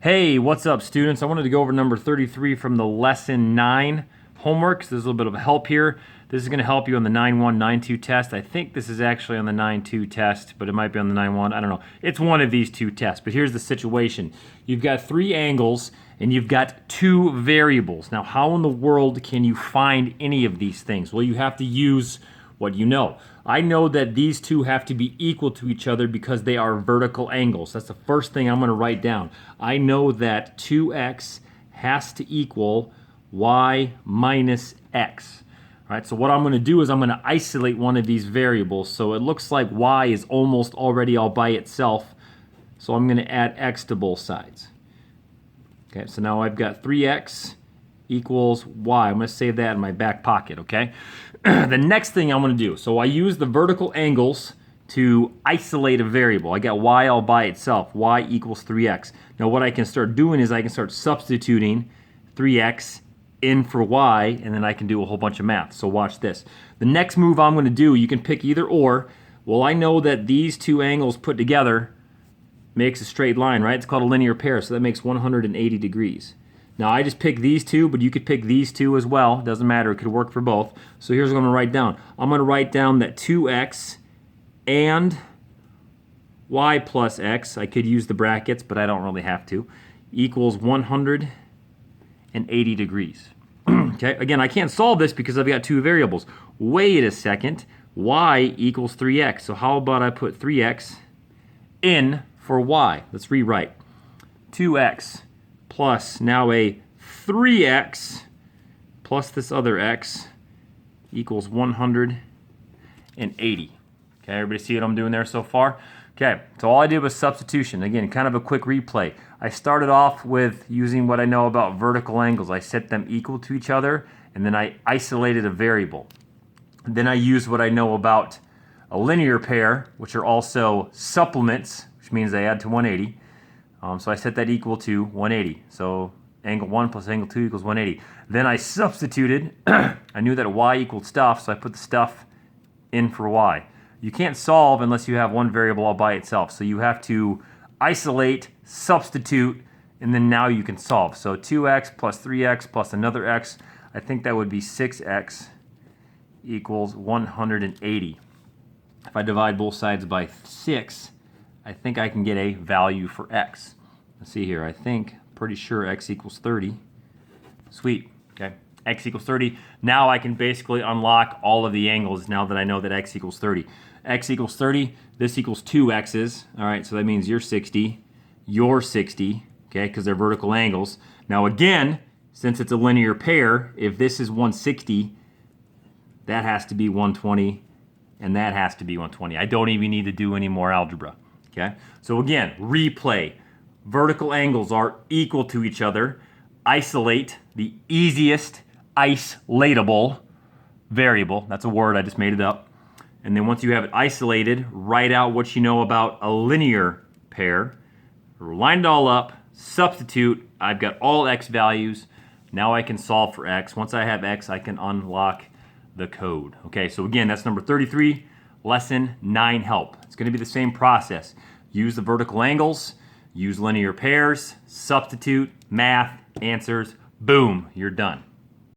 Hey, what's up, students? I wanted to go over number 33 from the lesson 9 homework. So there's a little bit of help here. This is going to help you on the 9-1, 9-2 test. I think this is actually on the 9-2 test, but it might be on the 9-1. I don't know. It's one of these two tests, but here's the situation. You've got 3 angles, and you've got 2 variables. Now, how in the world can you find any of these things? Well, you have to use what you know. I know that these two have to be equal to each other because they are vertical angles. That's the first thing I'm going to write down. I know that 2x has to equal y minus x. All right, so what I'm going to do is I'm going to isolate one of these variables. So it looks like y is almost already all by itself. So I'm going to add x to both sides. Okay, so now I've got 3x equals y. I'm going to save that in my back pocket, okay? The next thing I'm going to do, so I use the vertical angles to isolate a variable. I got y all by itself, y equals 3x. Now what I can start doing is I can start substituting 3x in for y, and then I can do a whole bunch of math. So watch this. The next move I'm going to do, you can pick either or. Well, I know that these two angles put together makes a straight line, right? It's called a linear pair, so that makes 180 degrees. Now I just picked these two, but you could pick these two as well. Doesn't matter, it could work for both. So here's what I'm gonna write down. I'm gonna write down that 2x and y plus x, I could use the brackets, but I don't really have to, equals 180 degrees. Okay, again, I can't solve this because I've got 2 variables. Wait a second, y equals 3x. So how about I put 3x in for y? Let's rewrite. 2x plus now a 3x plus this other x equals 180. Okay, everybody see what I'm doing there so far? Okay, so all I did was substitution. Again, kind of a quick replay. I started off with using what I know about vertical angles. I set them equal to each other, and then I isolated a variable. Then I used what I know about a linear pair, which are also supplements, which means they add to 180. So I set that equal to 180. So angle 1 plus angle 2 equals 180. Then I substituted. I knew that y equaled stuff, so I put the stuff in for y. You can't solve unless you have one variable all by itself. So you have to isolate, substitute, and then now you can solve. So 2x plus 3x plus another x, I think that would be 6x equals 180. If I divide both sides by 6, I think I can get a value for x. Let's see here. I think, pretty sure x equals 30. Sweet. Okay. X equals 30. Now I can basically unlock all of the angles now that I know that x equals 30. X equals 30. This equals 2 x's. All right, so that means you're 60. You're 60. Okay, because they're vertical angles. Now again, since it's a linear pair, if this is 160, that has to be 120, and that has to be 120. I don't even need to do any more algebra. Okay, so again, replay. Vertical angles are equal to each other. Isolate the easiest isolatable variable. That's a word, I just made it up. And then once you have it isolated, write out what you know about a linear pair. Line it all up, substitute. I've got all x values. Now I can solve for x. Once I have x, I can unlock the code. Okay, so again, that's number 33. Lesson 9 help. It's going to be the same process. Use the vertical angles, use linear pairs, substitute, math, answers, boom, you're done.